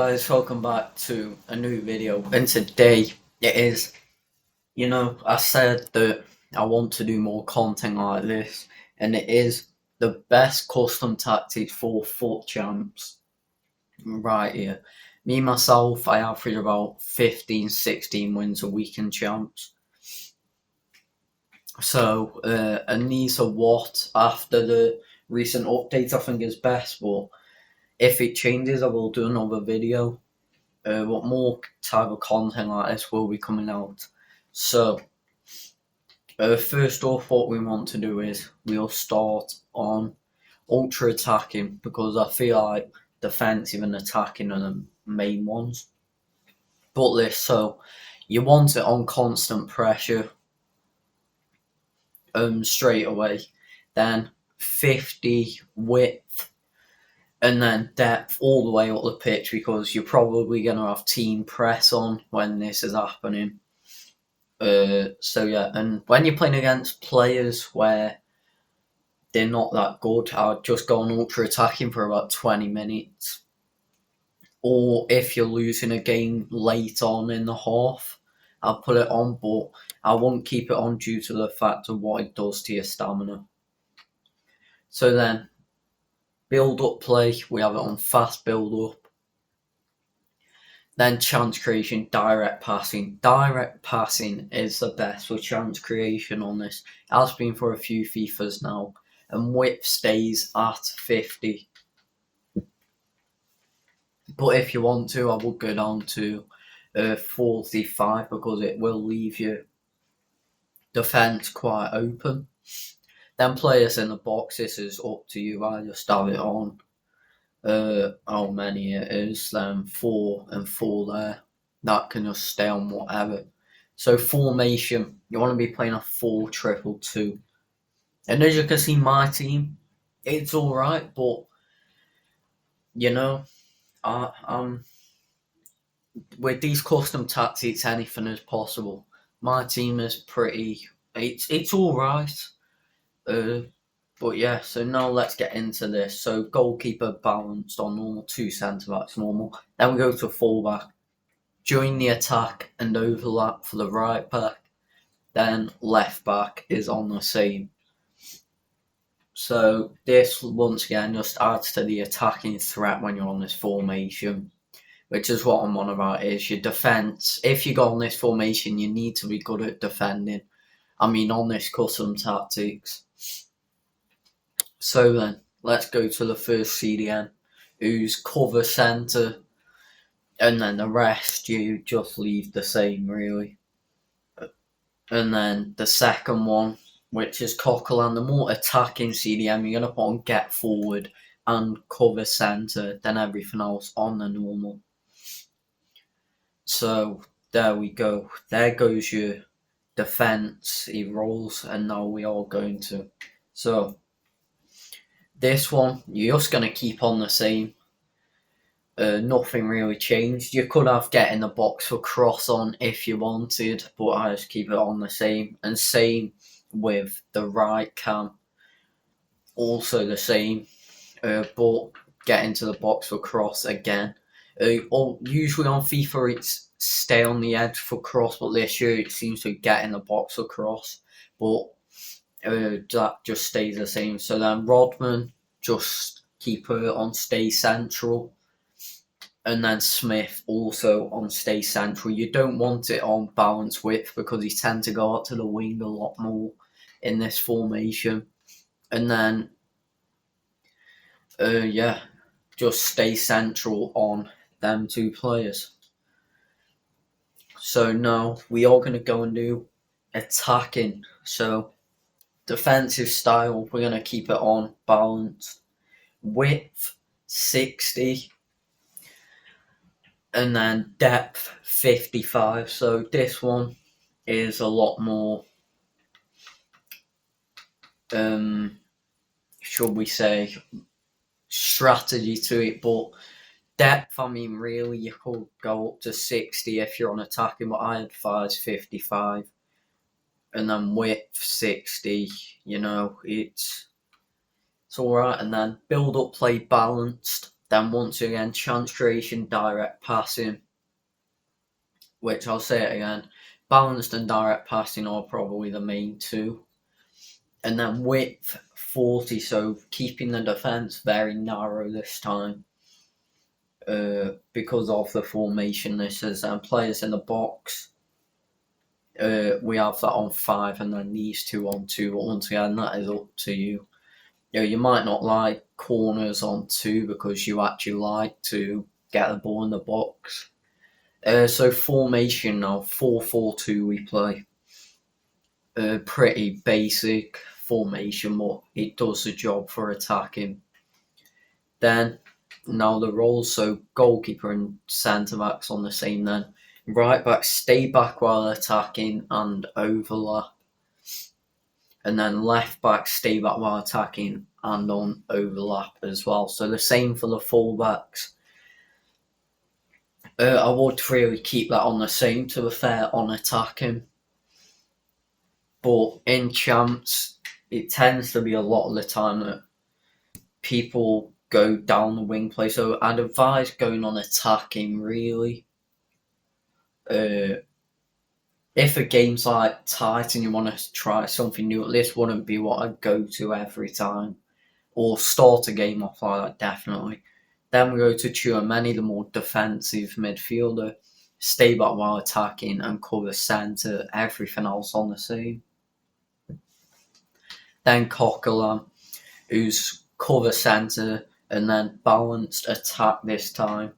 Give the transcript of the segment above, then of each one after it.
Guys, welcome back to a new video, and today it is, I said that I want to do more content like this, and it is the best custom tactics for FUT champs right here. Me myself, I average about 15, 16 wins a week in champs. So, and these are what after the recent updates I think is best, but if it changes I will do another video. What more type of content like this will be coming out. So, first off, what we want to do is we'll start on ultra attacking because I feel like defensive and attacking are the main ones. But this, so you want it on constant pressure, straight away, then 50 width, and then depth all the way up the pitch because you're probably going to have team press on when this is happening. So yeah, and when you're playing against players where they're not that good, I'd just go on ultra attacking for about 20 minutes. Or if you're losing a game late on in the half, I'll put it on, but I won't keep it on due to the fact of what it does to your stamina. So then, build up play, we have it on fast build up. Then chance creation, direct passing. Direct passing is the best for chance creation on this. It has been for a few FIFAs now. And whip stays at 50. But if you want to, I would go down to 45 because it will leave your defence quite open. Then players in the box, this is up to you. I just have it on how many it is, then 4 and 4 there. That can just stay on whatever. So formation, you want to be playing a 4-2-2. And as you can see, my team, it's alright, but with these custom tactics, anything is possible. My team is it's alright. But yeah, so now let's get into this. So goalkeeper balanced on normal, 2 centre backs normal. Then we go to fullback. Join the attack and overlap for the right back. Then left back is on the same. So this once again just adds to the attacking threat when you're on this formation, which is what I'm on about is your defence. If you go on this formation, you need to be good at defending. I mean on this custom tactics. So then, let's go to the first CDM, who's cover centre, and then the rest you just leave the same, really. And then the second one, which is Coquelin, the more attacking CDM, you're going to put on get forward and cover centre, then everything else on the normal. So, there we go. There goes your defence, he rolls, and now we are going to. So, this one, you're just going to keep on the same. Nothing really changed. You could have get in the box for cross on if you wanted, but I just keep it on the same. And same with the right cam. Also the same, but get into the box for cross again. Usually on FIFA it's stay on the edge for cross, but this year it seems to get in the box for cross. But that just stays the same. So then Rodman, just keep her on stay central. And then Smith also on stay central. You don't want it on balance width because he tend to go out to the wing a lot more in this formation. And then, just stay central on them 2 players. So now we are going to go and do attacking. So defensive style, we're going to keep it on balanced. Width 60. And then depth 55. So this one is a lot more, should we say, strategy to it. But depth, I mean, really, you could go up to 60 if you're on attacking, but I advise 55. And then width 60, it's alright. And then build up play balanced. Then once again, chance creation, direct passing, which I'll say it again, balanced and direct passing are probably the main two. And then width 40, so keeping the defence very narrow this time. Because of the formation this is, and players in the box, we have that on 5 and then these two on 2, but once again that is up to you. You might not like corners on 2 because you actually like to get the ball in the box. So formation now, 4-4-2 we play. Pretty basic formation, but it does the job for attacking. Then, now the roles, so goalkeeper and centre backs on the same then. Right back stay back while attacking and overlap. And then left back stay back while attacking and on overlap as well. So the same for the full backs. I would really keep that on the same, to be fair, on attacking. But in champs, it tends to be a lot of the time that people go down the wing play. So I'd advise going on attacking, really. If a game's like tight and you want to try something new, this wouldn't be what I'd go to every time. Or start a game off like that, definitely. Then we go to Tchouaméni, the more defensive midfielder. Stay back while attacking and cover centre, everything else on the same. Then Coquelin, who's cover centre and then balanced attack this time.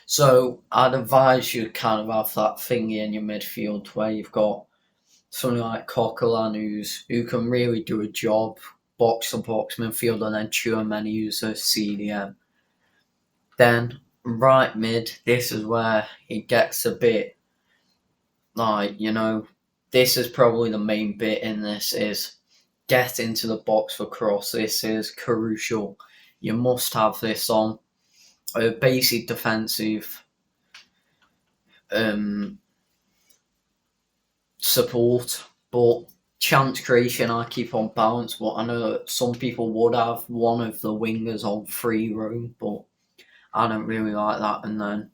So I'd advise you kind of have that thingy in your midfield where you've got something like Coquelin who can really do a job, box to box midfield, and then Tchouaméni who's a CDM. Then right mid, this is where it gets a bit like, this is probably the main bit in this, is get into the box for cross. This is crucial. You must have this on. Basic defensive support, but chance creation I keep on balance. But I know that some people would have one of the wingers on free roam, but I don't really like that. And then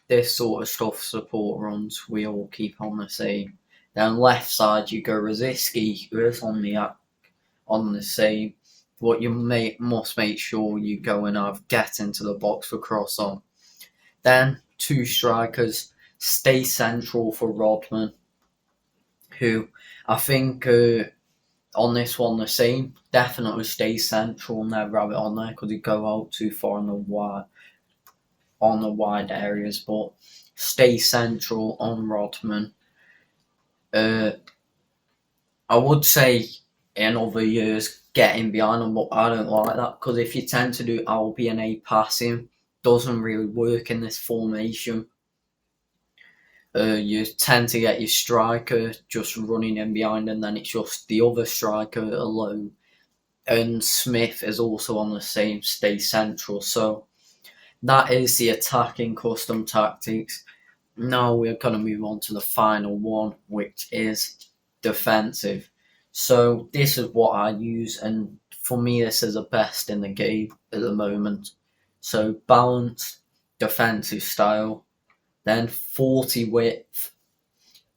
this sort of stuff, support runs, we all keep on the same. Then left side you go Rosicky, who is on the same. What you must make sure you go and have get into the box for cross on. Then 2 strikers, stay central for Rodman, who I think on this one the same. Definitely stay central, never have it on there because you go out too far on the wide areas. But stay central on Rodman. I would say in other years getting behind them, but I don't like that because if you tend to do LB&A passing, doesn't really work in this formation. You tend to get your striker just running in behind, and then it's just the other striker alone. And Smith is also on the same, stay central. So that is the attacking custom tactics. Now we're going to move on to the final one, which is defensive. So this is what I use, and for me this is the best in the game at the moment. So balanced defensive style, then 40 width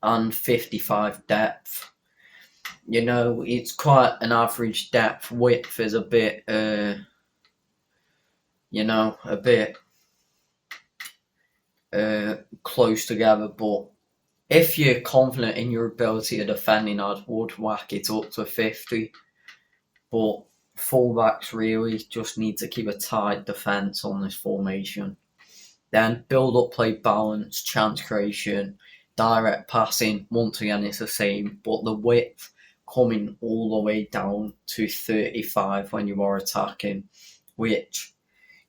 and 55 depth. It's quite an average depth. Width is a bit, close together, but if you're confident in your ability of defending, I would whack it up to 50. But fullbacks really just need to keep a tight defence on this formation. Then build up play balance, chance creation, direct passing. Once again, it's the same, but the width coming all the way down to 35 when you are attacking, which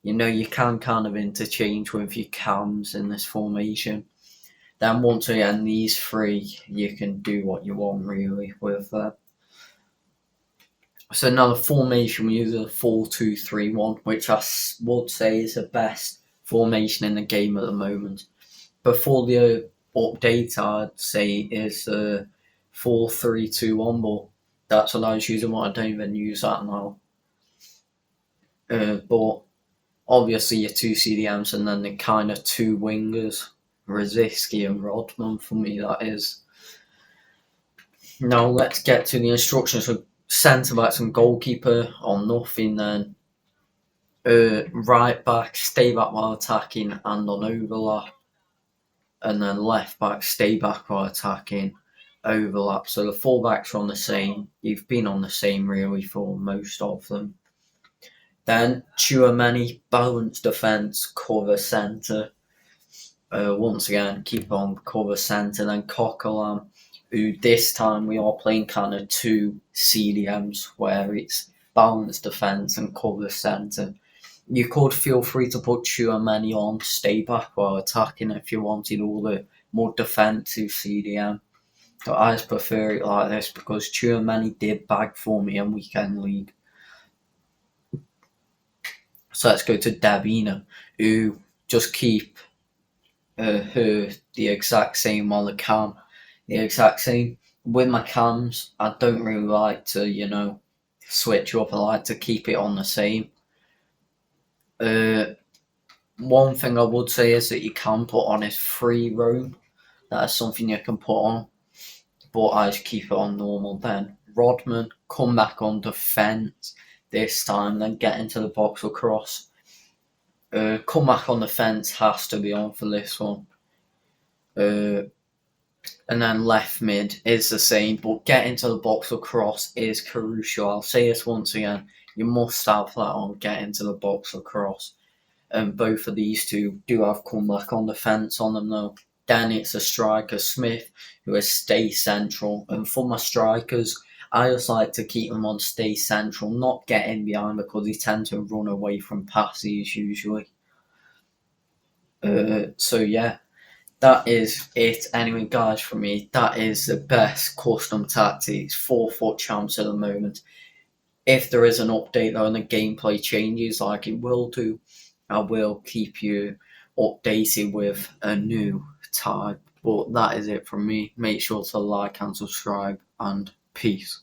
you can kind of interchange with your cams in this formation. Then once again, these 3, you can do what you want really with that. So now the formation, we use a 4-2-3-1, which I would say is the best formation in the game at the moment. Before the update, I'd say is 4-3-2-1, but that's what I was using, but I don't even use that now. But obviously your two CDMs, and then the kind of two wingers, Rosicky and Rodman for me, that is. Now let's get to the instructions for centre backs and goalkeeper or nothing then. Right back, stay back while attacking and on overlap. And then left back, stay back while attacking, overlap. So the full backs are on the same. You've been on the same really for most of them. Then Tchouaméni, balance defence, cover centre. Once again, keep on cover centre. Then Coquelin, who this time we are playing kind of two CDMs where it's balance defence and cover centre. You could feel free to put Tchouaméni on, stay back while attacking if you wanted all the more defensive CDM. But I just prefer it like this because Tchouaméni did bag for me in Weekend League. So let's go to Davina, who just keep her the exact same on the cam. The exact same. With my cams, I don't really like to, switch up. I like to keep it on the same. One thing I would say is that you can put on is free roam. That is something you can put on. But I just keep it on normal then. Rodman, come back on defence this time, then get into the box or cross. Come back on the fence has to be on for this one. And then left mid is the same, but get into the box or cross is crucial. I'll say this once again. You must have that on, get into the box or cross. And both of these two do have comeback on the fence on them though. Then it's a striker, Smith, who is stay central. And for my strikers, I just like to keep them on stay central, not get in behind because they tend to run away from passes usually. So yeah, that is it. Anyway, guys, for me, that is the best custom tactics for FUT Champs at the moment. If there is an update though and the gameplay changes like it will do, I will keep you updated with a new type. But that is it from me. Make sure to like and subscribe, and peace.